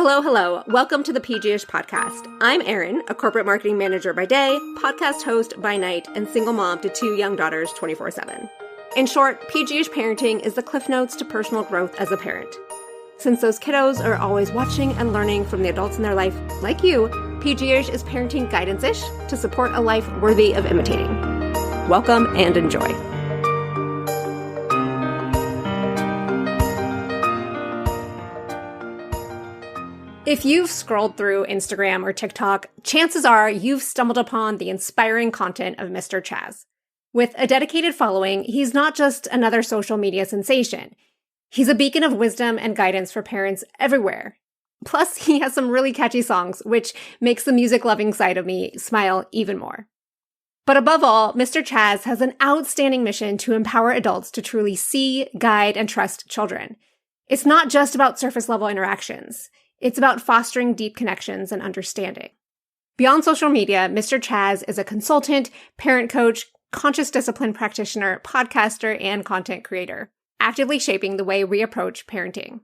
Hello, hello. Welcome to the PG-ish podcast. I'm Erin, a corporate marketing manager by day, podcast host by night, and single mom to 2 young daughters 24/7. In short, PG-ish parenting is the cliff notes to personal growth as a parent. Since those kiddos are always watching and learning from the adults in their life, like you, PG-ish is parenting guidance-ish to support a life worthy of imitating. Welcome and enjoy. If you've scrolled through Instagram or TikTok, chances are you've stumbled upon the inspiring content of Mr. Chazz. With a dedicated following, he's not just another social media sensation. He's a beacon of wisdom and guidance for parents everywhere. Plus, he has some really catchy songs, which makes the music-loving side of me smile even more. But above all, Mr. Chazz has an outstanding mission to empower adults to truly see, guide, and trust children. It's not just about surface-level interactions. It's about fostering deep connections and understanding. Beyond social media, Mr. Chazz is a consultant, parent coach, conscious discipline practitioner, podcaster, and content creator, actively shaping the way we approach parenting.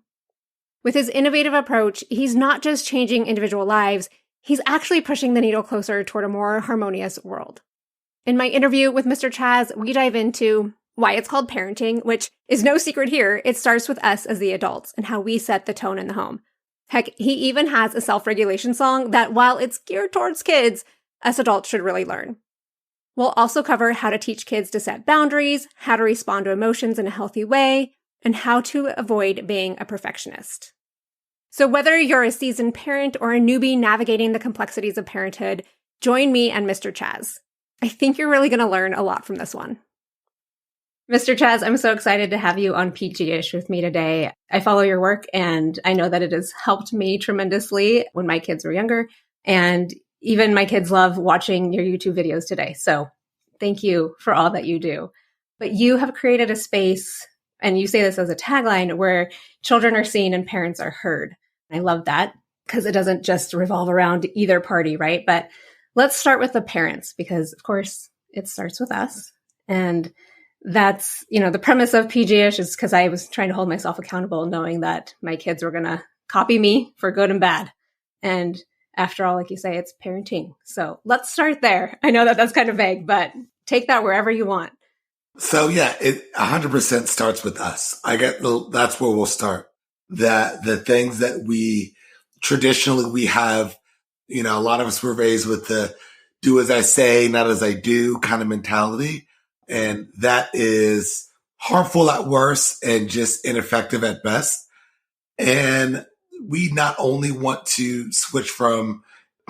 With his innovative approach, he's not just changing individual lives, he's actually pushing the needle closer toward a more harmonious world. In my interview with Mr. Chazz, we dive into why it's called parenting, which is no secret here. It starts with us as the adults and how we set the tone in the home. Heck, he even has a self-regulation song that, while it's geared towards kids, us adults should really learn. We'll also cover how to teach kids to set boundaries, how to respond to emotions in a healthy way, and how to avoid being a perfectionist. So whether you're a seasoned parent or a newbie navigating the complexities of parenthood, join me and Mr. Chazz. I think you're really going to learn a lot from this one. Mr. Chazz, I'm so excited to have you on PG-ish with me today. I follow your work and I know that it has helped me tremendously when my kids were younger. And even my kids love watching your YouTube videos today. So thank you for all that you do. But you have created a space, and you say this as a tagline, where children are seen and parents are heard. I love that because it doesn't just revolve around either party, right? But let's start with the parents because, of course, it starts with us. And that's, the premise of PG-ish is because I was trying to hold myself accountable, knowing that my kids were going to copy me for good and bad. And after all, like you say, it's parenting. So let's start there. I know that that's kind of vague, but take that wherever you want. So yeah, it 100% starts with us. That's where we'll start. That the things that we traditionally have, a lot of us were raised with the do as I say, not as I do kind of mentality. And that is harmful at worst and just ineffective at best. And we not only want to switch from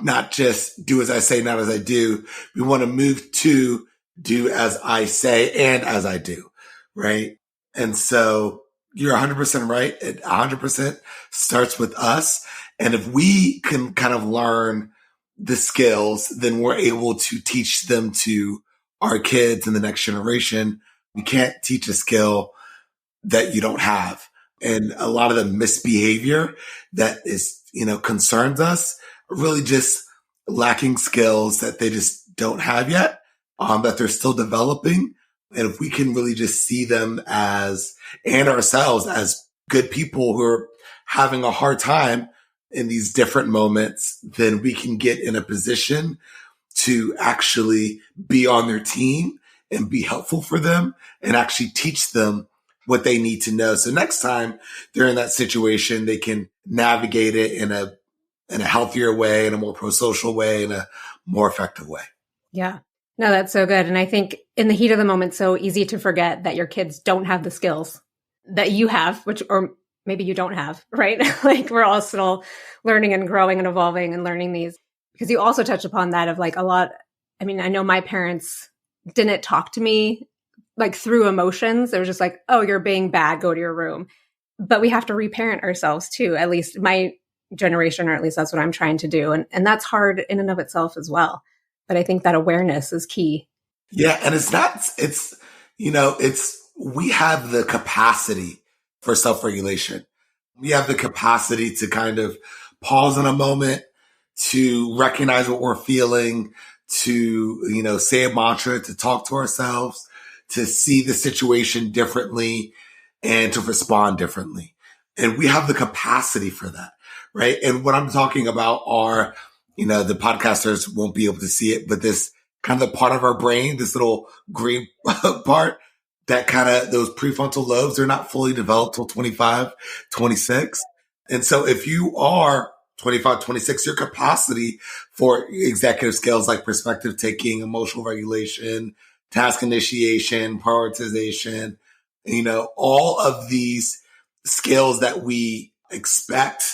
not just do as I say, not as I do, we want to move to do as I say and as I do, right? And so you're 100% right. It 100% starts with us. And if we can kind of learn the skills, then we're able to teach them to our kids and the next generation. We can't teach a skill that you don't have. And a lot of the misbehavior that is, concerns us are really just lacking skills that they just don't have yet, that they're still developing. And if we can really just see them and ourselves as good people who are having a hard time in these different moments, then we can get in a position to actually be on their team and be helpful for them and actually teach them what they need to know. So next time they're in that situation, they can navigate it in a healthier way, in a more pro-social way, in a more effective way. Yeah. No, that's so good. And I think in the heat of the moment, so easy to forget that your kids don't have the skills that you have, or maybe you don't have, right? Like we're all still learning and growing and evolving and learning these. Because you also touch upon that of I know my parents didn't talk to me through emotions. It was just oh, you're being bad, go to your room. But we have to reparent ourselves too, at least my generation, or at least that's what I'm trying to do. And that's hard in and of itself as well. But I think that awareness is key. Yeah. And we have the capacity for self-regulation. We have the capacity to kind of pause in a moment, to recognize what we're feeling, to, say a mantra, to talk to ourselves, to see the situation differently and to respond differently. And we have the capacity for that, right? And what I'm talking about are, the podcasters won't be able to see it, but this kind of the part of our brain, this little green part, that kind of those prefrontal lobes, they're not fully developed till 25, 26. And so if you are 25, 26, your capacity for executive skills like perspective taking, emotional regulation, task initiation, prioritization, all of these skills that we expect,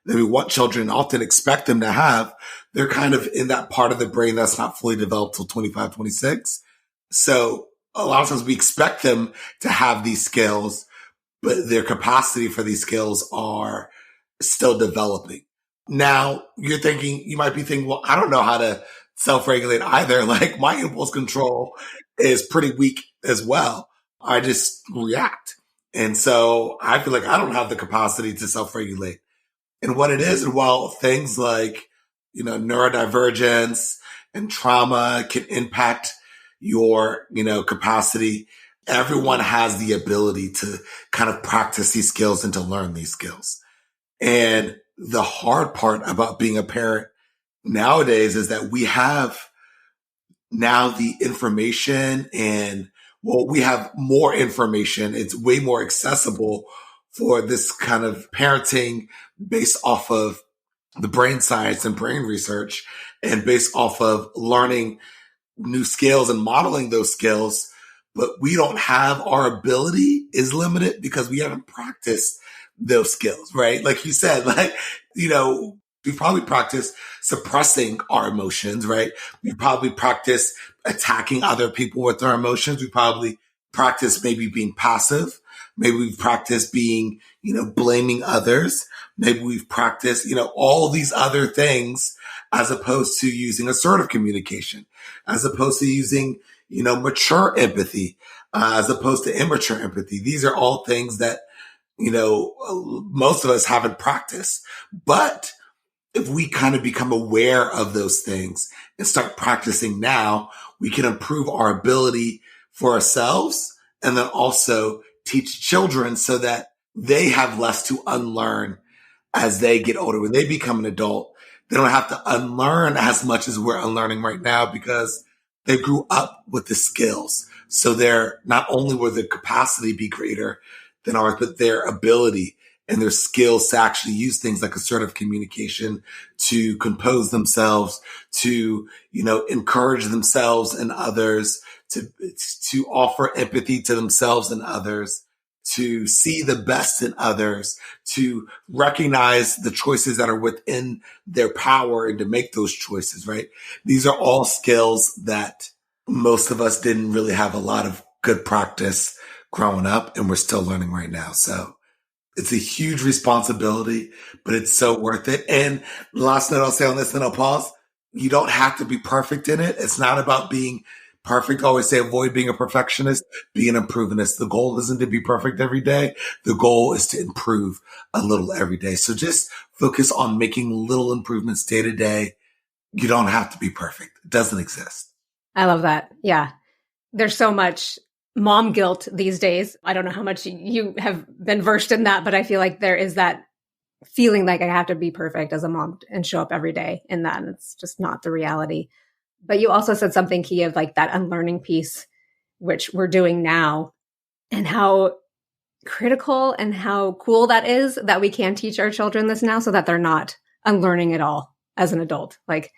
that we want children often expect them to have, they're kind of in that part of the brain that's not fully developed till 25, 26. So a lot of times we expect them to have these skills, but their capacity for these skills are still developing. Now you might be thinking, well, I don't know how to self-regulate either. Like my impulse control is pretty weak as well. I just react. And so I feel like I don't have the capacity to self-regulate. And what it is, and while things like, neurodivergence and trauma can impact your, capacity, everyone has the ability to kind of practice these skills and to learn these skills. And the hard part about being a parent nowadays is that we have now the information we have more information. It's way more accessible for this kind of parenting based off of the brain science and brain research and based off of learning new skills and modeling those skills. But we don't have, our ability is limited because we haven't practiced those skills, right? Like you said, we probably practice suppressing our emotions, right? We probably practice attacking other people with our emotions. We probably practice maybe being passive. Maybe we've practiced being, blaming others. Maybe we've practiced, all these other things as opposed to using assertive communication, as opposed to using, mature empathy, as opposed to immature empathy. These are all things that, most of us haven't practiced. But if we kind of become aware of those things and start practicing now, we can improve our ability for ourselves and then also teach children so that they have less to unlearn as they get older. When they become an adult, they don't have to unlearn as much as we're unlearning right now because they grew up with the skills. So they're not only will their capacity be greater than ours, but their ability and their skills to actually use things like assertive communication to compose themselves, to, encourage themselves and others, to offer empathy to themselves and others, to see the best in others, to recognize the choices that are within their power and to make those choices, right? These are all skills that most of us didn't really have a lot of good practice growing up, and we're still learning right now. So it's a huge responsibility, but it's so worth it. And the last note I'll say on this, then I'll pause. You don't have to be perfect in it. It's not about being perfect. I always say avoid being a perfectionist, be an improvementist. The goal isn't to be perfect every day. The goal is to improve a little every day. So just focus on making little improvements day to day. You don't have to be perfect. It doesn't exist. I love that. Yeah. There's so much mom guilt these days. I don't know how much you have been versed in that, but I feel like there is that feeling like I have to be perfect as a mom and show up every day in that. And it's just not the reality. But you also said something key of like that unlearning piece, which we're doing now, and how critical and how cool that is that we can teach our children this now so that they're not unlearning it all as an adult. Like,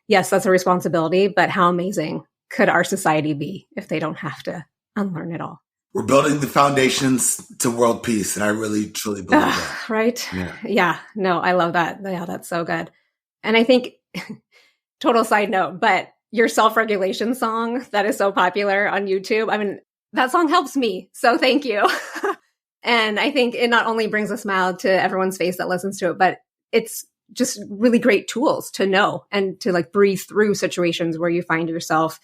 yes, that's a responsibility, but how amazing could our society be if they don't have to unlearn it all? We're building the foundations to world peace. And I really, truly believe that. Right? Yeah. No, I love that. Yeah, that's so good. And I think, total side note, but your self-regulation song that is so popular on YouTube, I mean, that song helps me. So thank you. And I think it not only brings a smile to everyone's face that listens to it, but it's just really great tools to know and to like breathe through situations where you find yourself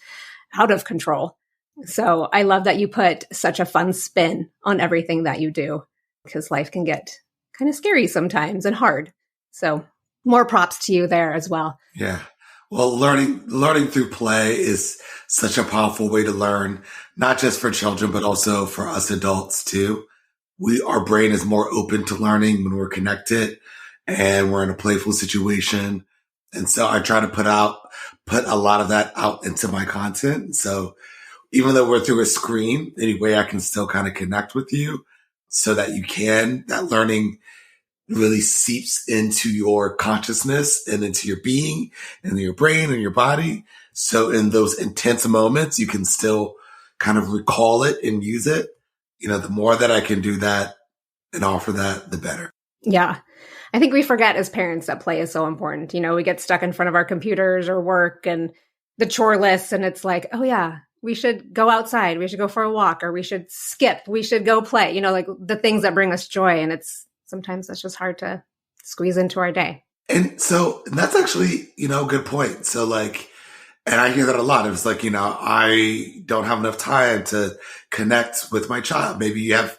out of control. So I love that you put such a fun spin on everything that you do, because life can get kind of scary sometimes and hard. So more props to you there as well. Yeah. Well, learning through play is such a powerful way to learn, not just for children, but also for us adults too. Our brain is more open to learning when we're connected. and we're in a playful situation. And so I try to put a lot of that out into my content. So even though we're through a screen, anyway, I can still kind of connect with you so that that learning really seeps into your consciousness and into your being and your brain and your body. So in those intense moments, you can still kind of recall it and use it. The more that I can do that and offer that, the better. Yeah. I think we forget as parents that play is so important. We get stuck in front of our computers or work and the chore list, and it's like, oh yeah, we should go outside. We should go for a walk, or we should skip. We should go play, like the things that bring us joy. And sometimes that's just hard to squeeze into our day. And so that's actually, a good point. So and I hear that a lot. It's like, I don't have enough time to connect with my child. Maybe you have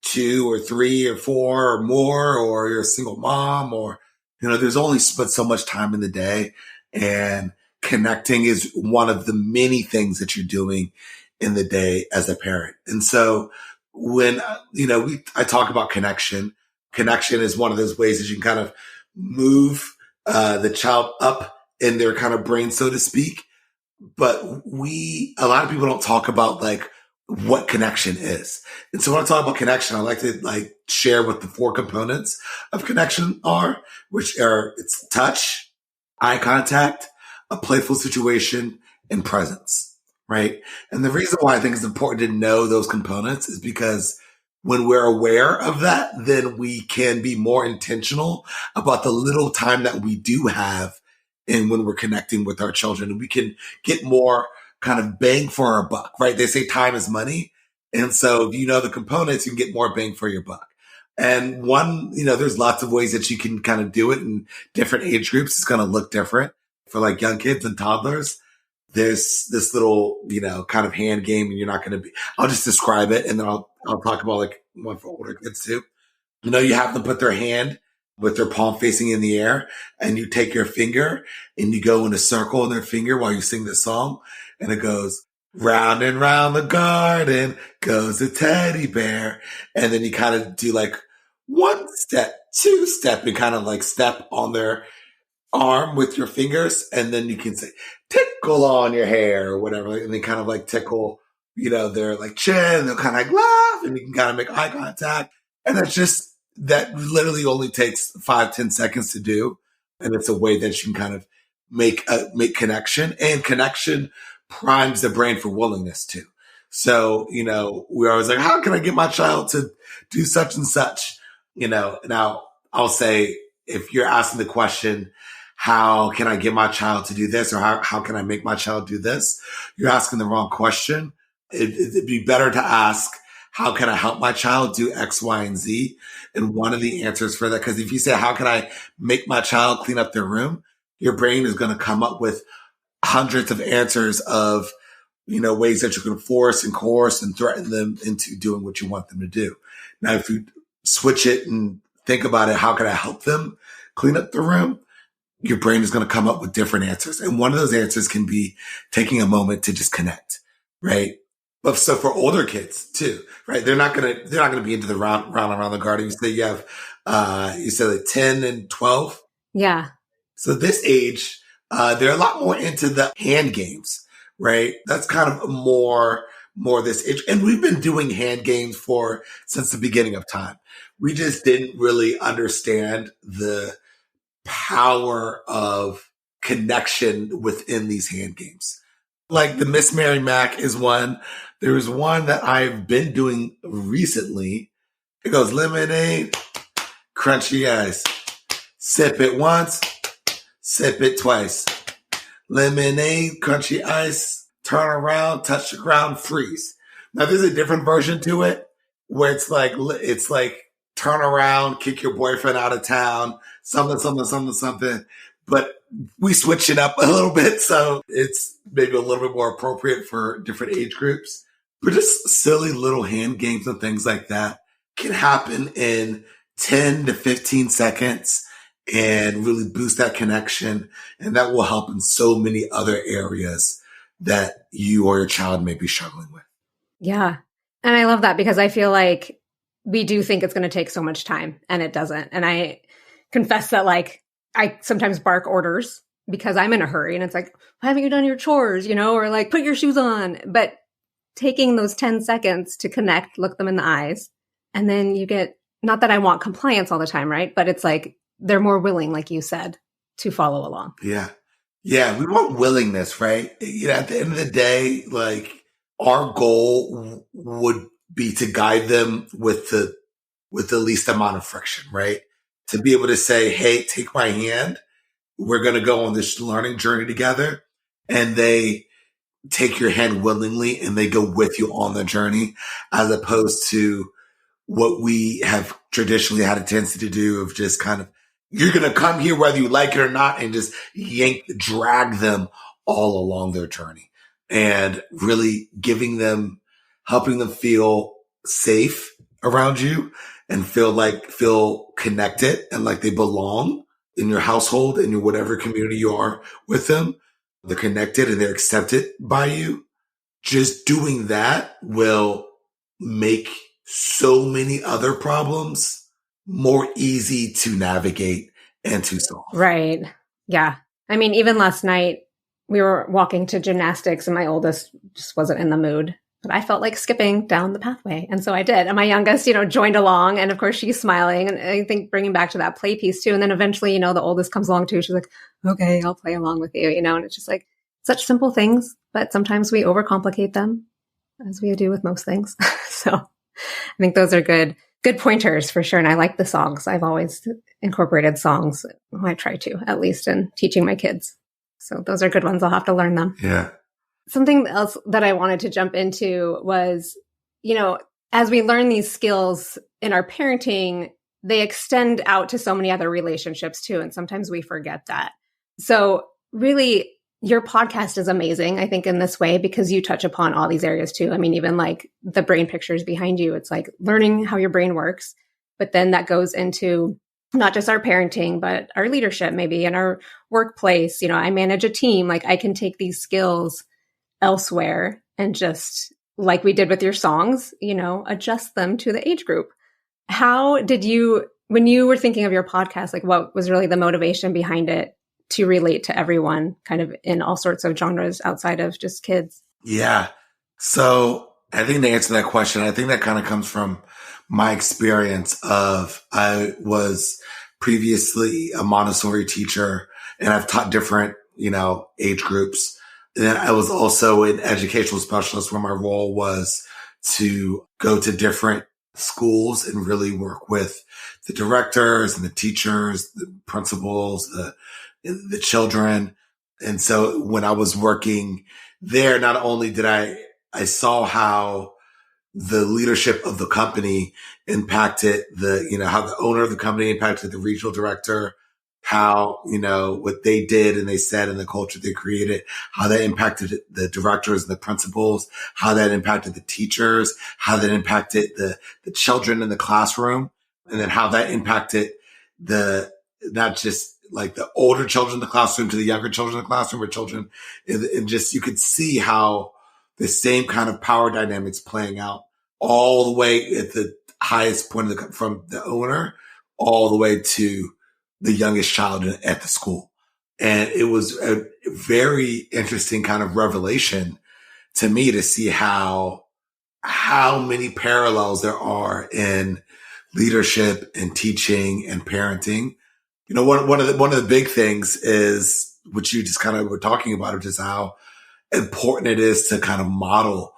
2 or 3 or 4 or more, or you're a single mom, or, there's only but so much time in the day, and connecting is one of the many things that you're doing in the day as a parent. And so when, I talk about connection is one of those ways that you can kind of move, the child up in their kind of brain, so to speak. But a lot of people don't talk about what connection is. And so when I talk about connection, I like to share what the 4 components of connection are, which are it's touch, eye contact, a playful situation, and presence, right? And the reason why I think it's important to know those components is because when we're aware of that, then we can be more intentional about the little time that we do have and when we're connecting with our children, and we can get more kind of bang for our buck, right? They say time is money. And so if you know the components, you can get more bang for your buck. And there's lots of ways that you can kind of do it in different age groups. It's going to look different. For young kids and toddlers, there's this little, kind of hand game, and I'll just describe it, and then I'll talk about one for older kids too. You have them put their hand with their palm facing in the air, and you take your finger and you go in a circle in their finger while you sing the song. And it goes, round and round the garden goes a teddy bear. And then you kind of do 1 step, 2 step, and kind of step on their arm with your fingers. And then you can say, tickle on your hair or whatever. And they kind of tickle, their chin. They'll kind of laugh, and you can kind of make eye contact. And that literally only takes 5-10 seconds to do. And it's a way that you can kind of make connection, and connection primes the brain for willingness too. So, we're always like, how can I get my child to do such and such? Now I'll say, if you're asking the question, how can I get my child to do this? Or how can I make my child do this? You're asking the wrong question. It'd be better to ask, how can I help my child do X, Y, and Z? And one of the answers for that, because if you say, how can I make my child clean up their room? Your brain is going to come up with hundreds of answers of, ways that you can force and coerce and threaten them into doing what you want them to do. Now, if you switch it and think about it, how can I help them clean up the room? Your brain is going to come up with different answers. And one of those answers can be taking a moment to just connect, right? But so for older kids too, right? They're not going to be into the round around the garden. You say you have, 10 and 12. Yeah. So this age, they're a lot more into the hand games, right? That's kind of more this age. And we've been doing hand games since the beginning of time. We just didn't really understand the power of connection within these hand games. The Miss Mary Mac is one. There's one that I've been doing recently. It goes lemonade, crunchy ice. Sip it once, sip it twice. Lemonade, crunchy ice, turn around, touch the ground, freeze. Now there's a different version to it where it's like turn around, kick your boyfriend out of town, something. But we switch it up a little bit, so it's maybe a little bit more appropriate for different age groups. But just silly little hand games and things like that can happen in 10 to 15 seconds and really boost that connection. And that will help in so many other areas that you or your child may be struggling with. Yeah. And I love that, because I feel like we do think it's going to take so much time, and it doesn't. And confess that like I sometimes bark orders because I'm in a hurry and it's like, why haven't you done your chores, or like put your shoes on. But taking those 10 seconds to connect, look them in the eyes, and then you get, not that I want compliance all the time, right? But it's like they're more willing, like you said, to follow along. Yeah. Yeah. We want willingness, right? At the end of the day, like our goal would be to guide them with the least amount of friction, right? To be able to say, hey, take my hand. We're going to go on this learning journey together. And they take your hand willingly and they go with you on the journey, as opposed to what we have traditionally had a tendency to do of just kind of, you're going to come here whether you like it or not, and just drag them all along their journey, and really helping them feel safe around you and feel connected and like they belong in your household, in your whatever community you are with them. They're connected and they're accepted by you. Just doing that will make so many other problems more easy to navigate and to solve. Right. Yeah. I mean, even last night we were walking to gymnastics and my oldest just wasn't in the mood, but I felt like skipping down the pathway. And so I did. And my youngest, joined along. And of course she's smiling. And I think bringing back to that play piece too. And then eventually, the oldest comes along too. She's like, okay, I'll play along with you, and it's just like such simple things, but sometimes we overcomplicate them, as we do with most things. So I think those are good pointers for sure. And I like the songs. I've always incorporated songs. I try to, at least in teaching my kids. So those are good ones. I'll have to learn them. Yeah. Something else that I wanted to jump into was, as we learn these skills in our parenting, they extend out to so many other relationships too. And sometimes we forget that. So really, your podcast is amazing, I think, in this way, because you touch upon all these areas too. I mean, even like the brain pictures behind you, it's like learning how your brain works. But then that goes into not just our parenting, but our leadership, maybe in our workplace. I manage a team. Like I can take these skills elsewhere and just like we did with your songs, adjust them to the age group. How did you, when you were thinking of your podcast, like what was really the motivation behind it to relate to everyone kind of in all sorts of genres outside of just kids? Yeah. So I think to answer that question, I think that kind of comes from my experience of, I was previously a Montessori teacher and I've taught different, age groups. And then I was also an educational specialist where my role was to go to different schools and really work with the directors and the teachers, the principals, the children. And so when I was working there, not only did I saw how the leadership of the company impacted how the owner of the company impacted the regional director, how, what they did and they said and the culture they created, how that impacted the directors and the principals, how that impacted the teachers, how that impacted the children in the classroom, and then how that impacted not just like the older children in the classroom to the younger children in the classroom, or children. And just, you could see how the same kind of power dynamics playing out all the way at the highest point from the owner all the way to the youngest child at the school. And it was a very interesting kind of revelation to me to see how many parallels there are in leadership and teaching and parenting. One of the big things is what you just kind of were talking about, which is how important it is to kind of model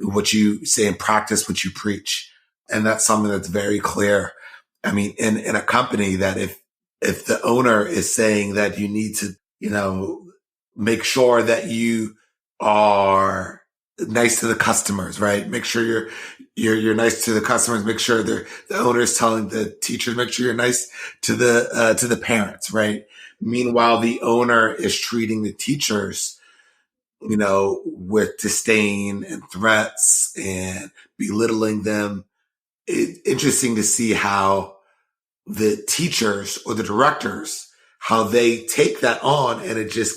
what you say and practice what you preach. And that's something that's very clear. I mean, in a company, that if the owner is saying that you need to, make sure that you are nice to the customers, right? Make sure you're nice to the customers. Make sure the owner is telling the teachers, make sure you're nice to the parents, right? Meanwhile, the owner is treating the teachers, with disdain and threats and belittling them. It's interesting to see how the teachers or the directors, how they take that on, and it just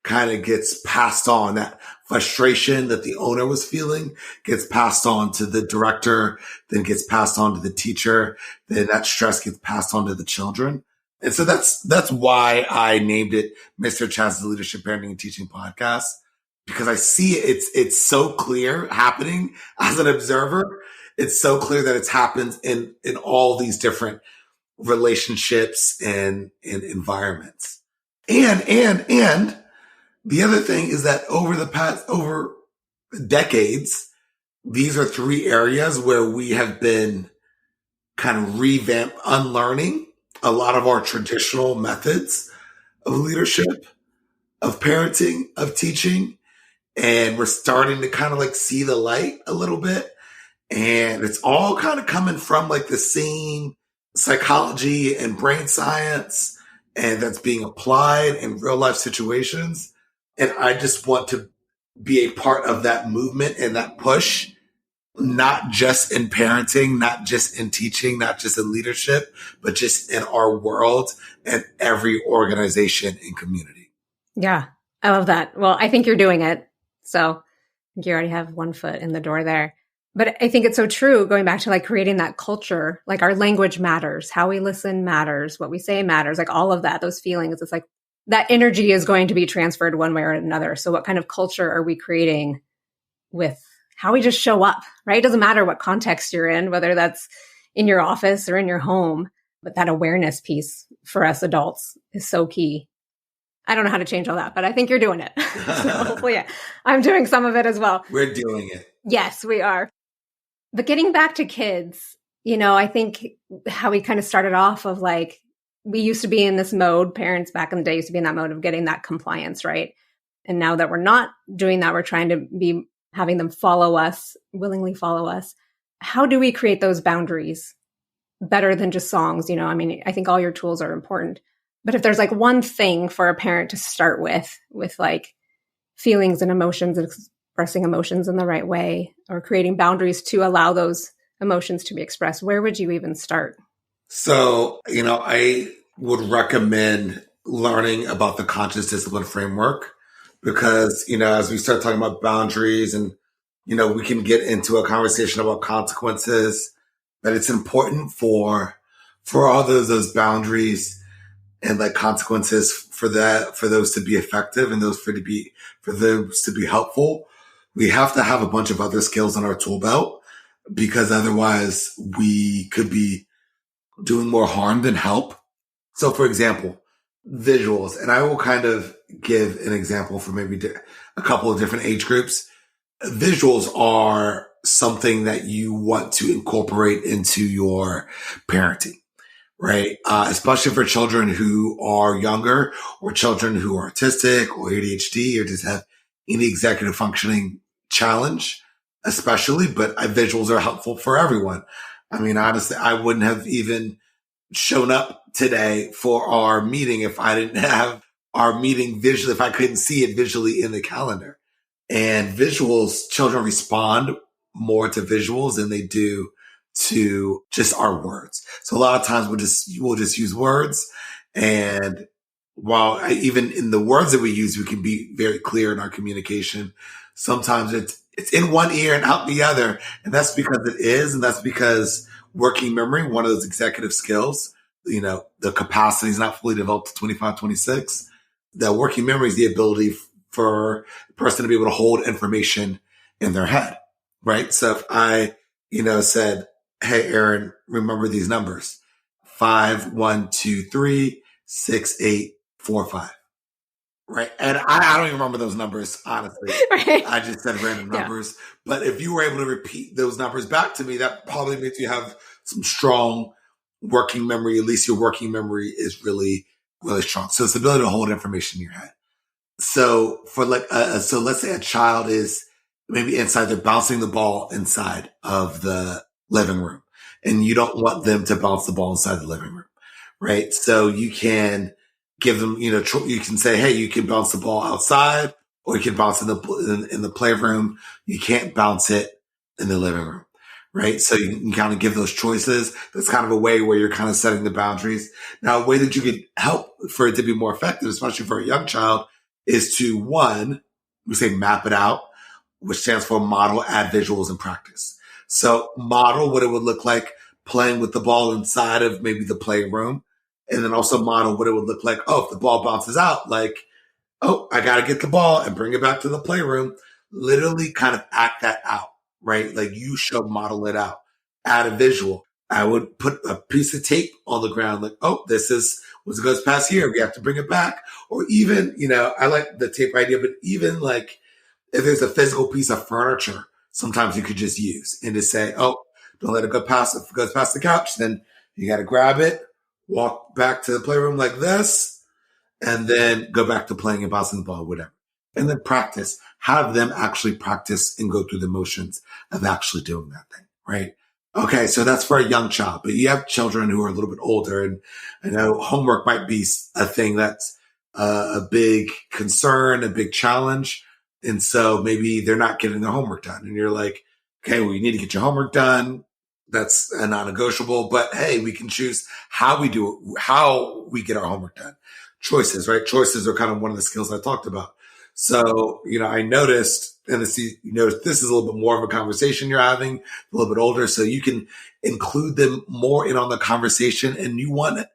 kind of gets passed on. That frustration that the owner was feeling gets passed on to the director, then gets passed on to the teacher, then that stress gets passed on to the children. And so that's why I named it Mr. Chazz's Leadership Parenting and Teaching Podcast, because I see it's so clear happening as an observer. It's so clear that it's happened in all these different relationships and environments. And the other thing is that over decades, these are three areas where we have been kind of unlearning a lot of our traditional methods of leadership, of parenting, of teaching. And we're starting to kind of like see the light a little bit. And it's all kind of coming from like the same psychology and brain science, and that's being applied in real life situations. And I just want to be a part of that movement and that push, not just in parenting, not just in teaching, not just in leadership, but just in our world and every organization and community. Yeah, I love that. Well, I think you're doing it. So I think you already have one foot in the door there. But I think it's so true, going back to like creating that culture, like our language matters, how we listen matters, what we say matters, like all of that, those feelings. It's like that energy is going to be transferred one way or another. So what kind of culture are we creating with how we just show up, right? It doesn't matter what context you're in, whether that's in your office or in your home, but that awareness piece for us adults is so key. I don't know how to change all that, but I think you're doing it. So hopefully I'm doing some of it as well. We're doing it. Yes, we are. But getting back to kids, I think how we kind of started off of like, we used to be in this mode, parents back in the day used to be in that mode of getting that compliance, right? And now that we're not doing that, we're trying to be having them follow us, willingly follow us. How do we create those boundaries better than just songs? I think all your tools are important. But if there's like one thing for a parent to start with like feelings and emotions, expressing emotions in the right way, or creating boundaries to allow those emotions to be expressed, where would you even start? So, I would recommend learning about the conscious discipline framework, because, as we start talking about boundaries and, we can get into a conversation about consequences, that it's important for all those boundaries and like consequences for those to be effective and for those to be helpful. We have to have a bunch of other skills in our tool belt, because otherwise we could be doing more harm than help. So for example, visuals, and I will kind of give an example for maybe a couple of different age groups. Visuals are something that you want to incorporate into your parenting, right? Especially for children who are younger, or children who are autistic or ADHD, or just have any executive functioning challenge, especially, but visuals are helpful for everyone. I mean, honestly, I wouldn't have even shown up today for our meeting if I didn't have our meeting visually, if I couldn't see it visually in the calendar. And visuals, children respond more to visuals than they do to just our words. So a lot of times we'll just use words. And while even in the words that we use, we can be very clear in our communication. Sometimes it's in one ear and out the other. And that's because it is. And that's because working memory, one of those executive skills, the capacity is not fully developed to 25, 26. The working memory is the ability for a person to be able to hold information in their head, right? So if I, said, hey, Aaron, remember these numbers: 5, 1, 2, 3, 6, 8, 4, 5. Right. And I don't even remember those numbers, honestly. Right. I just said random numbers. But if you were able to repeat those numbers back to me, that probably means you have some strong working memory. At least your working memory is really, really strong. So it's the ability to hold information in your head. So so let's say a child is maybe inside, they're bouncing the ball inside of the living room, and you don't want them to bounce the ball inside the living room. Right. So you can give them, you can say, hey, you can bounce the ball outside, or you can bounce in the playroom. You can't bounce it in the living room. Right. So you can kind of give those choices. That's kind of a way where you're kind of setting the boundaries. Now, a way that you could help for it to be more effective, especially for a young child, is to, one, we say map it out, which stands for model, add visuals, and practice. So model what it would look like playing with the ball inside of maybe the playroom. and then also model what it would look like. Oh, if the ball bounces out, like, oh, I got to get the ball and bring it back to the playroom. Literally kind of act that out, right? Like you should model it out, add a visual. I would put a piece of tape on the ground, like, oh, this is once it goes past here, we have to bring it back. Or even, I like the tape idea, but even like if there's a physical piece of furniture, sometimes you could just use and just say, oh, don't let it go past. If it goes past the couch, then you got to grab it, walk back to the playroom like this, and then go back to playing and bouncing the ball, whatever. And then practice. Have them actually practice and go through the motions of actually doing that thing, right? Okay, so that's for a young child, but you have children who are a little bit older, and I know homework might be a thing that's a big concern, a big challenge. And so maybe they're not getting their homework done. And you're like, okay, well, you need to get your homework done. That's a non-negotiable, but hey, we can choose how we do it, how we get our homework done. Choices, right? Choices are kind of one of the skills I talked about. So, I noticed, and this is a little bit more of a conversation you're having, a little bit older, so you can include them more in on the conversation, and you want,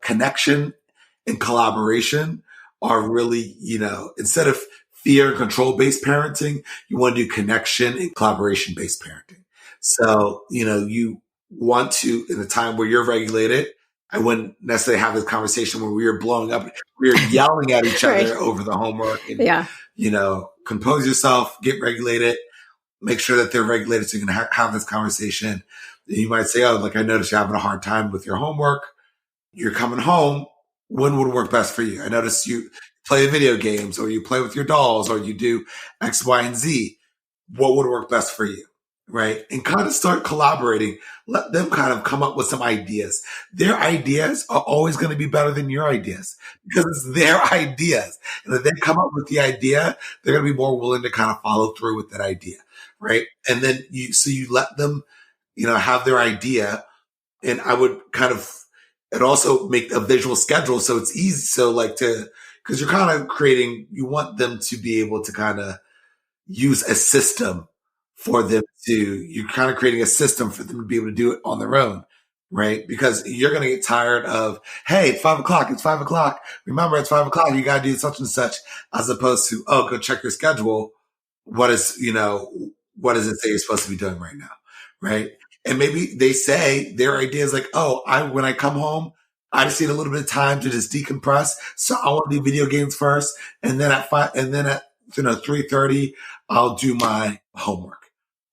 connection and collaboration are really, instead of fear and control based parenting, you want to do connection and collaboration based parenting. So, you want to, in a time where you're regulated, I wouldn't necessarily have this conversation where we were blowing up, we were yelling at each Right. other over the homework. And, Yeah. compose yourself, get regulated, make sure that they're regulated so you can have this conversation. And you might say, oh, like I noticed you're having a hard time with your homework. You're coming home. When would work best for you? I noticed you play video games, or you play with your dolls, or you do X, Y, and Z. What would work best for you? Right. And kind of start collaborating. Let them kind of come up with some ideas. Their ideas are always going to be better than your ideas because it's their ideas. And if they come up with the idea, they're going to be more willing to kind of follow through with that idea. Right. And then you let them, have their idea. And I would and also make a visual schedule. So it's easy. So because you're kind of you want them to be able to kind of use a system for them you're kind of creating a system for them to be able to do it on their own, right? Because you're going to get tired of, hey, it's 5:00. It's 5:00. Remember, it's 5:00. You got to do such and such, as opposed to, oh, go check your schedule. What does it say you're supposed to be doing right now? Right. And maybe they say their idea is like, oh, when I come home, I just need a little bit of time to just decompress. So I want to do video games first. And then at 3:30, I'll do my homework.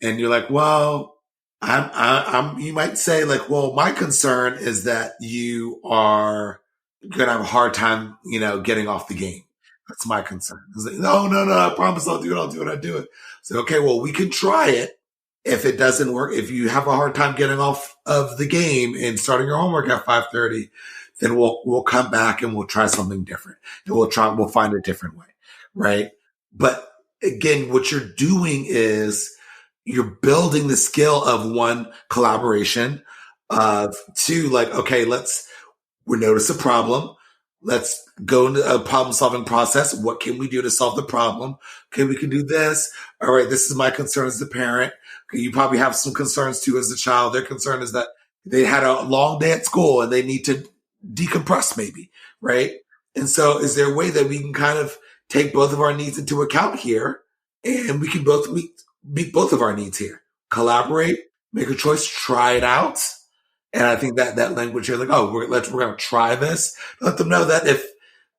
And you're like, well, you might say like, well, my concern is that you are going to have a hard time, getting off the game. That's my concern. It's like, no, I promise I'll do it. So, okay, well, we can try it. If it doesn't work, if you have a hard time getting off of the game and starting your homework at 5:30, then we'll come back and we'll try something different. And we'll find a different way. Right. But again, what you're doing is you're building the skill of one, collaboration, of two, like, okay, we notice a problem. Let's go into a problem solving process. What can we do to solve the problem? Okay, we can do this. All right, this is my concern as the parent. Okay, you probably have some concerns too as a child. Their concern is that they had a long day at school and they need to decompress maybe, right? And so is there a way that we can kind of take both of our needs into account here, and we can both meet both of our needs here? Collaborate, make a choice, try it out. And I think that language here, like, oh, we're going to try this. Let them know that if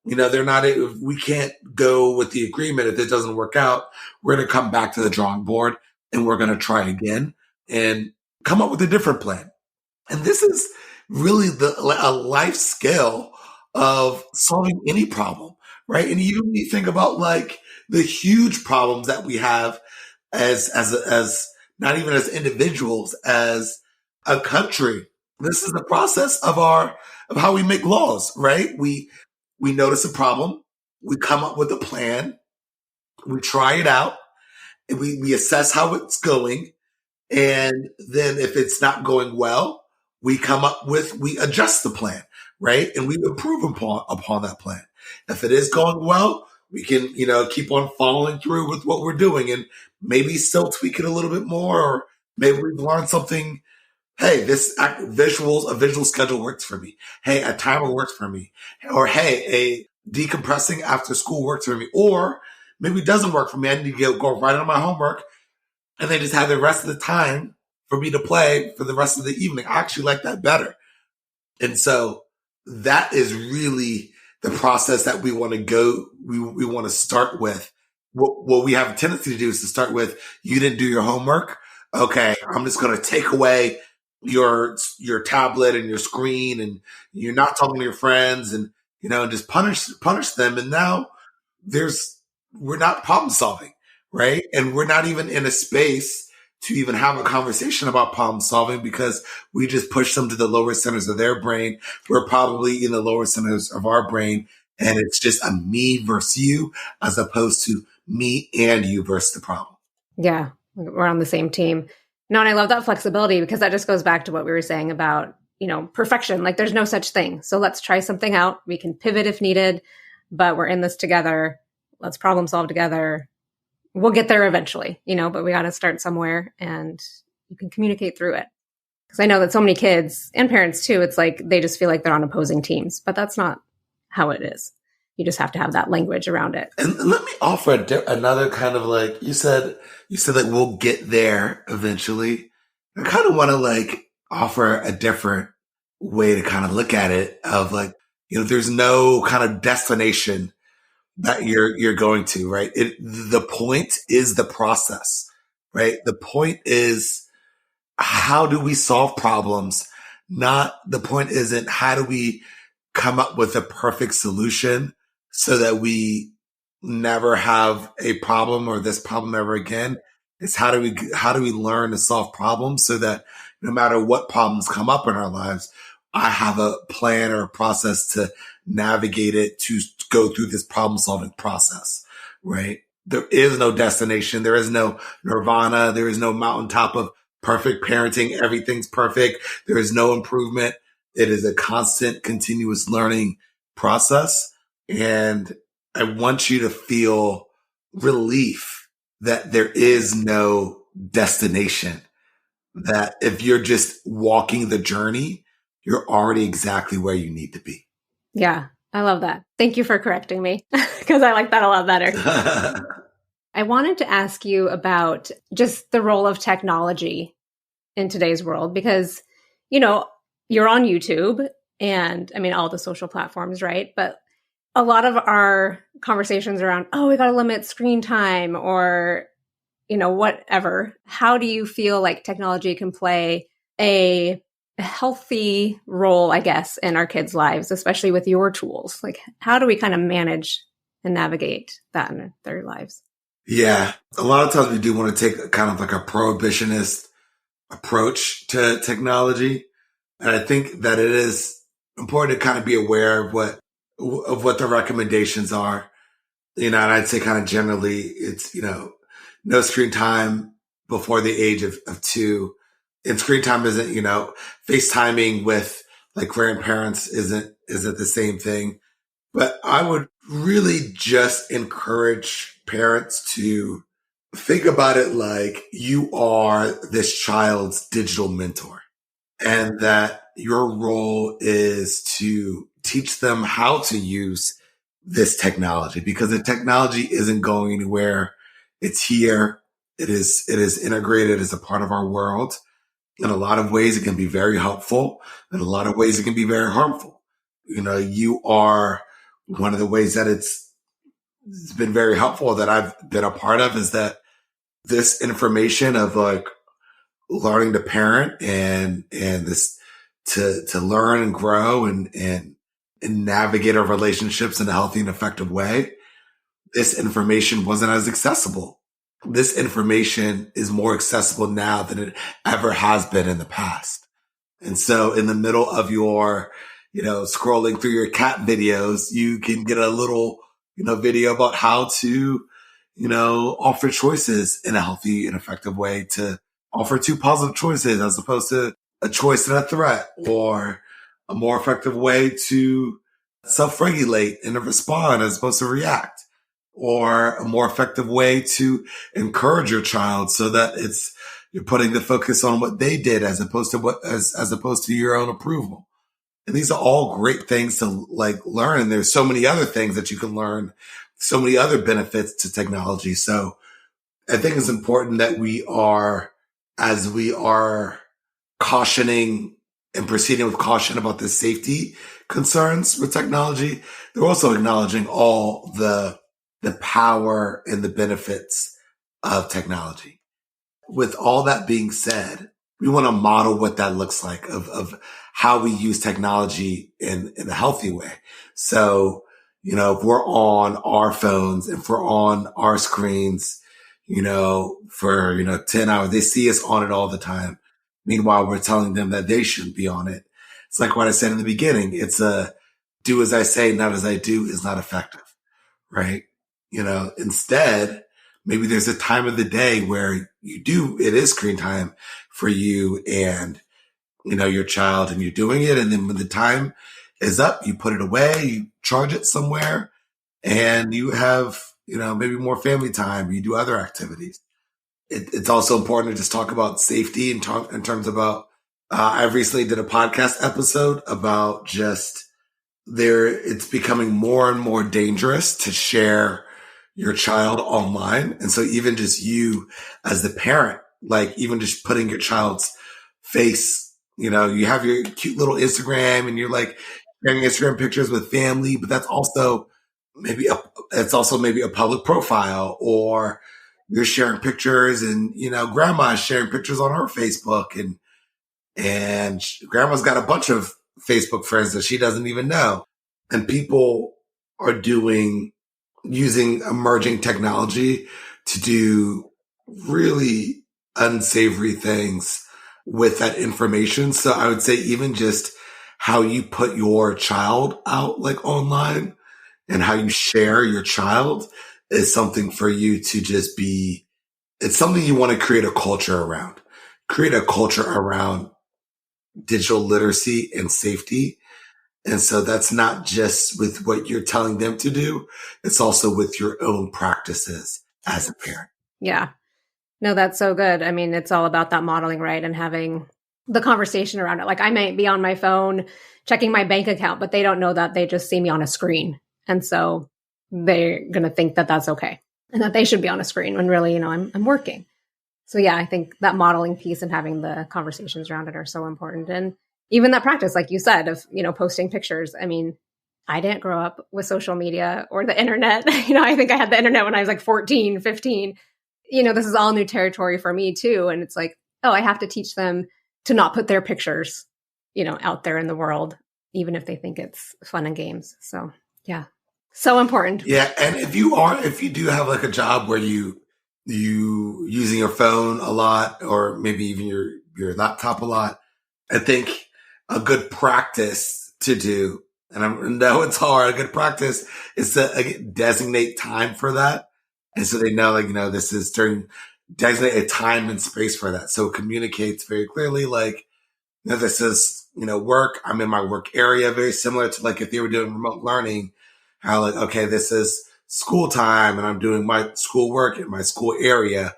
if we can't go with the agreement, if it doesn't work out, we're going to come back to the drawing board and we're going to try again and come up with a different plan. And this is really a life skill of solving any problem, right? And even when you think about like the huge problems that we have as not even as individuals, as a country, this is the process of how we make laws, right? We notice a problem, we come up with a plan, we try it out, and we assess how it's going. And then if it's not going well, we adjust the plan, right? And we improve upon that plan. If it is going well, we can, keep on following through with what we're doing and maybe still tweak it a little bit more, or maybe we've learned something Hey, a visual schedule works for me. Hey, a timer works for me. Or hey, a decompressing after school works for me. Or maybe it doesn't work for me. I need to go right on my homework and then just have the rest of the time for me to play for the rest of the evening. I actually like that better. And so that is really the process that we want to go, we want to start with. What we have a tendency to do is to start with, you didn't do your homework. Okay, I'm just going to take away your tablet and your screen, and you're not talking to your friends, and just punish them. And now there's we're not problem solving, right? And we're not even in a space to even have a conversation about problem solving because we just push them to the lower centers of their brain. We're probably in the lower centers of our brain, and it's just a me versus you as opposed to me and you versus the problem. Yeah, we're on the same team. No, and I love that flexibility because that just goes back to what we were saying about, perfection. Like there's no such thing. So let's try something out. We can pivot if needed, but we're in this together. Let's problem solve together. We'll get there eventually, but we got to start somewhere and you can communicate through it. Because I know that so many kids and parents too, it's like they just feel like they're on opposing teams, but that's not how it is. You just have to have that language around it. And let me offer another kind of like, you said like, we'll get there eventually. I kind of want to like offer a different way to kind of look at it of like, there's no kind of destination that you're going to, right? The point is the process, right? The point is, how do we solve problems? Not the point isn't how do we come up with a perfect solution so that we never have a problem or this problem ever again. It's how do we learn to solve problems so that no matter what problems come up in our lives, I have a plan or a process to navigate it, to go through this problem solving process, right? There is no destination. There is no nirvana. There is no mountaintop of perfect parenting. Everything's perfect. There is no improvement. It is a constant, continuous learning process. And I want you to feel relief that there is no destination, that if you're just walking the journey, you're already exactly where you need to be. Yeah, I love that. Thank you for correcting me because I like that a lot better. I wanted to ask you about just the role of technology in today's world because, you're on YouTube and all the social platforms, right? But a lot of our conversations around, we got to limit screen time or, whatever. How do you feel like technology can play a healthy role, I guess, in our kids' lives, especially with your tools? Like, how do we kind of manage and navigate that in their lives? Yeah. A lot of times we do want to take kind of like a prohibitionist approach to technology. And I think that it is important to kind of be aware of what the recommendations are. And I'd say kind of generally it's, no screen time before the age of 2. And screen time isn't, FaceTiming with like grandparents isn't the same thing. But I would really just encourage parents to think about it like you are this child's digital mentor and that your role is to teach them how to use this technology because the technology isn't going anywhere. It's here. It is integrated as a part of our world. In a lot of ways, it can be very helpful. In a lot of ways, it can be very harmful. You are one of the ways that it's been very helpful that I've been a part of is that this information of like learning to parent and this to learn and grow and navigate our relationships in a healthy and effective way. This information wasn't as accessible. This information is more accessible now than it ever has been in the past. And so in the middle of your, scrolling through your cat videos, you can get a little, video about how to, offer choices in a healthy and effective way to offer 2 positive choices as opposed to a choice and a threat, or a more effective way to self-regulate and to respond as opposed to react, or a more effective way to encourage your child so that it's, You're putting the focus on what they did as opposed to as opposed to your own approval. And these are all great things to like learn. And there's so many other things that you can learn, so many other benefits to technology. So I think it's important that as we are cautioning and proceeding with caution about the safety concerns with technology, they're also acknowledging all the power and the benefits of technology. With all that being said, we want to model what that looks like of how we use technology in a healthy way. So, if we're on our phones, if we're on our screens, for, 10 hours, they see us on it all the time. Meanwhile, we're telling them that they shouldn't be on it. It's like what I said in the beginning. It's do as I say, not as I do is not effective, right? Instead, maybe there's a time of the day where it is screen time for you and, your child, and you're doing it. And then when the time is up, you put it away, you charge it somewhere, and you have, maybe more family time. You do other activities. It's also important to just talk about safety in terms about, I recently did a podcast episode about it's becoming more and more dangerous to share your child online. And so even just you as the parent, like even just putting your child's face, you have your cute little Instagram and you're like sharing Instagram pictures with family, but that's also maybe a public profile, or you're sharing pictures and, grandma's sharing pictures on her Facebook and grandma's got a bunch of Facebook friends that she doesn't even know. And people are using emerging technology to do really unsavory things with that information. So I would say even just how you put your child out like online and how you share your child is something for you to just it's something you want to create a culture around. Create a culture around digital literacy and safety. And so that's not just with what you're telling them to do. It's also with your own practices as a parent. Yeah. No, that's so good. I mean, it's all about that modeling, right? And having the conversation around it. Like I might be on my phone checking my bank account, but they don't know that. They just see me on a screen. And so they're going to think that that's okay and that they should be on a screen when really, I'm working. So yeah, I think that modeling piece and having the conversations around it are so important. And even that practice, like you said, of, posting pictures. I mean, I didn't grow up with social media or the internet. I think I had the internet when I was like 14, 15. This is all new territory for me too. And it's like, oh, I have to teach them to not put their pictures, out there in the world, even if they think it's fun and games. So yeah, so important. Yeah. And if you do have like a job where you using your phone a lot, or maybe even your laptop a lot, I think a good practice to do, and I know it's hard, a good practice is to designate time for that. And so they know, this is designate a time and space for that. So it communicates very clearly, like, this is, work. I'm in my work area, very similar to like if they were doing remote learning, how like, okay, this is school time and I'm doing my school work in my school area.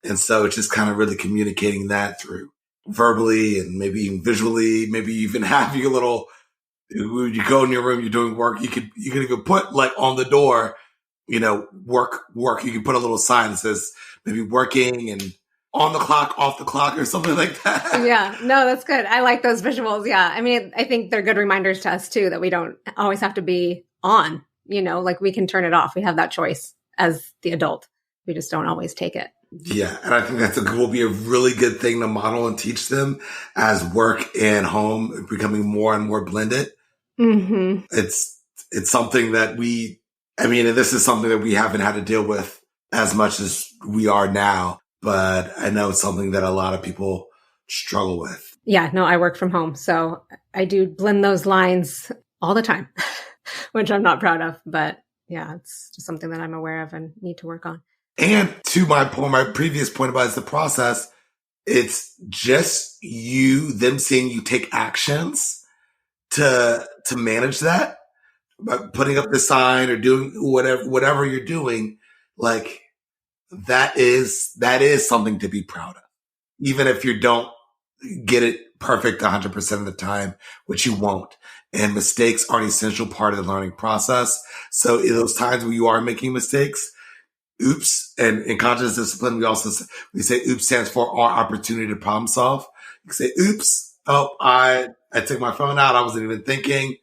And so it's just kind of really communicating that through verbally and maybe even visually. Maybe you even have your little, when you go in your room, you're doing work, you could even put like on the door, work. You can put a little sign that says maybe working and on the clock, off the clock, or something like that. Yeah, no, that's good. I like those visuals. Yeah. I mean, I think they're good reminders to us too, that we don't always have to be on, like we can turn it off. We have that choice as the adult. We just don't always take it. Yeah. And I think will be a really good thing to model and teach them as work and home becoming more and more blended. Mm-hmm. It's something that and this is something that we haven't had to deal with as much as we are now, but I know it's something that a lot of people struggle with. Yeah, no, I work from home. So I do blend those lines all the time, which I'm not proud of, but yeah, it's just something that I'm aware of and need to work on. And to my previous point about it's the process, it's just them seeing you take actions to manage that, by putting up the sign or doing whatever you're doing. Like that is something to be proud of. even if you don't get it perfect 100% of the time, which you won't. And mistakes are an essential part of the learning process. So in those times where you are making mistakes, oops. And in conscious discipline, we say oops stands for our opportunity to problem solve. You say, oops. Oh, I took my phone out. I wasn't even thinking.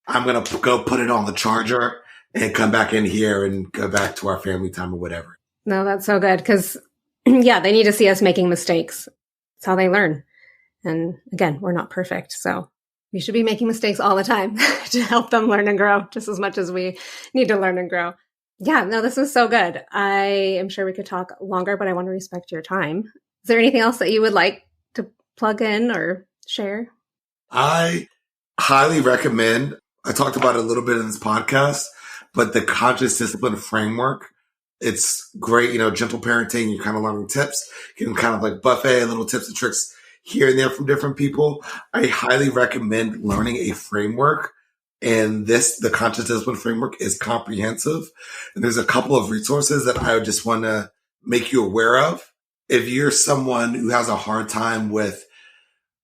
I'm going to go put it on the charger and come back in here and go back to our family time or whatever. No, that's so good. Because yeah, they need to see us making mistakes. It's how they learn. And again, we're not perfect. So we should be making mistakes all the time to help them learn and grow just as much as we need to learn and grow. Yeah, no, this is so good. I am sure we could talk longer, but I want to respect your time. Is there anything else that you would like to plug in or share? I highly recommend, I talked about it a little bit in this podcast, but the conscious discipline framework, it's great, gentle parenting, you're kind of learning tips, getting kind of like buffet, little tips and tricks here and there from different people. I highly recommend learning a framework. And the conscious discipline framework is comprehensive. And there's a couple of resources that I would just want to make you aware of. If you're someone who has a hard time with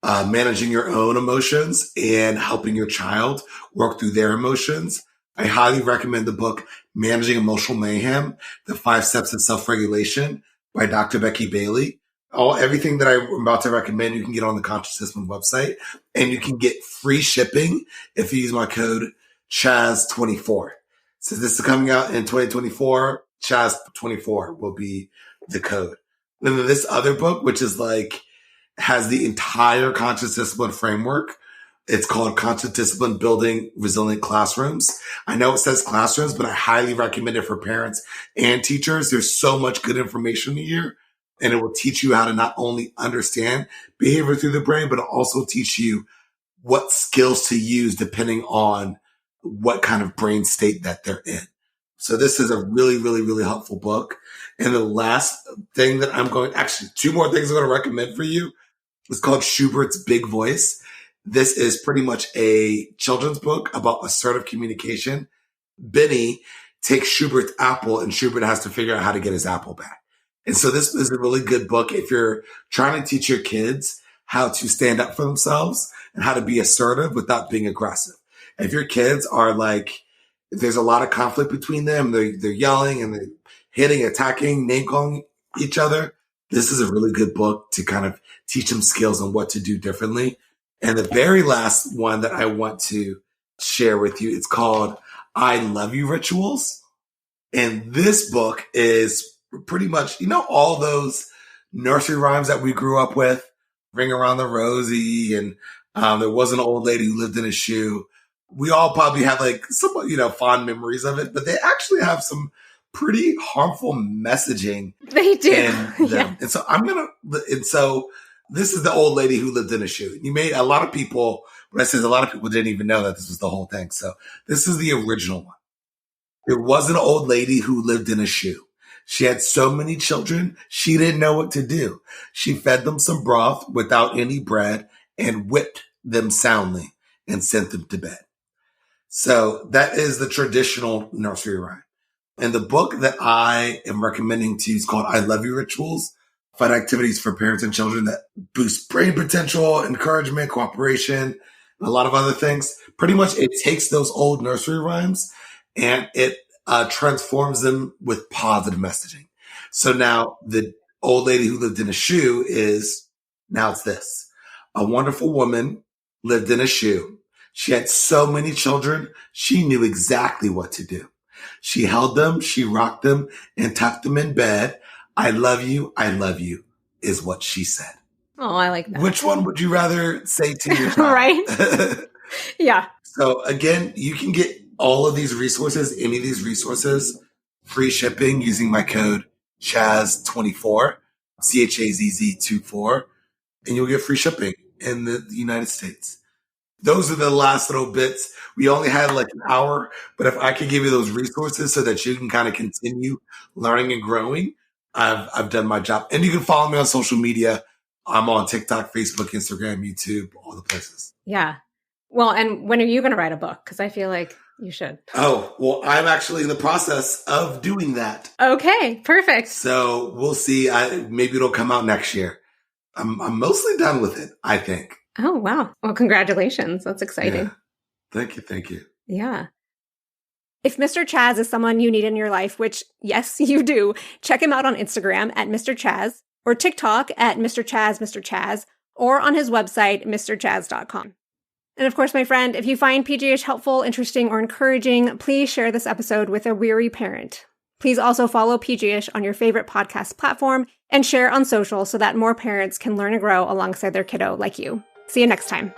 managing your own emotions and helping your child work through their emotions, I highly recommend the book, Managing Emotional Mayhem, The 5 Steps of Self-Regulation by Dr. Becky Bailey. Everything that I'm about to recommend, you can get on the Conscious Discipline website, and you can get free shipping if you use my code Chazz24. So this is coming out in 2024. Chazz24 will be the code. And then this other book, which is has the entire Conscious Discipline framework. It's called Conscious Discipline Building Resilient Classrooms. I know it says classrooms, but I highly recommend it for parents and teachers. There's so much good information here. And it will teach you how to not only understand behavior through the brain, but it'll also teach you what skills to use depending on what kind of brain state that they're in. So this is a really, really, really helpful book. And the last thing that two more things I'm going to recommend for you. It's called Schubert's Big Voice. This is pretty much a children's book about assertive communication. Benny takes Schubert's apple, and Schubert has to figure out how to get his apple back. And so this is a really good book if you're trying to teach your kids how to stand up for themselves and how to be assertive without being aggressive. If your kids are there's a lot of conflict between them, they're yelling and they're hitting, attacking, name calling each other, this is a really good book to kind of teach them skills on what to do differently. And the very last one that I want to share with you, it's called I Love You Rituals. And this book is pretty much, all those nursery rhymes that we grew up with, Ring Around the Rosie, and there was an old lady who lived in a shoe. We all probably have some, fond memories of it, but they actually have some pretty harmful messaging. They do. Yeah. And so this is the old lady who lived in a shoe. A lot of people didn't even know that this was the whole thing. So this is the original one. There was an old lady who lived in a shoe. She had so many children, she didn't know what to do. She fed them some broth without any bread and whipped them soundly and sent them to bed. So that is the traditional nursery rhyme. And the book that I am recommending to you is called I Love You Rituals, fun activities for parents and children that boost brain potential, encouragement, cooperation, and a lot of other things. Pretty much it takes those old nursery rhymes and it transforms them with positive messaging. So now the old lady who lived in a shoe it's this. A wonderful woman lived in a shoe. She had so many children, she knew exactly what to do. She held them, she rocked them, and tucked them in bed. I love you, is what she said. Oh, I like that. Which one would you rather say to your child? Right? Yeah. So again, you can get all of these resources, any of these resources, free shipping using my code Chazz24, CHAZZ24, and you'll get free shipping in the United States. Those are the last little bits. We only had an hour, but if I could give you those resources so that you can kind of continue learning and growing, I've done my job. And you can follow me on social media. I'm on TikTok, Facebook, Instagram, YouTube, all the places. Yeah. Well, and when are you going to write a book? Because I feel like you should. Oh, well, I'm actually in the process of doing that. Okay, perfect. So we'll see. Maybe it'll come out next year. I'm mostly done with it, I think. Oh, wow. Well, congratulations. That's exciting. Yeah. Thank you. Thank you. Yeah. If Mr. Chazz is someone you need in your life, which, yes, you do, check him out on Instagram at Mr. Chazz or TikTok at Mr. Chazz, or on his website, mrchazz.com. And of course, my friend, if you find PGH helpful, interesting, or encouraging, please share this episode with a weary parent. Please also follow PGH on your favorite podcast platform and share on social so that more parents can learn and grow alongside their kiddo like you. See you next time.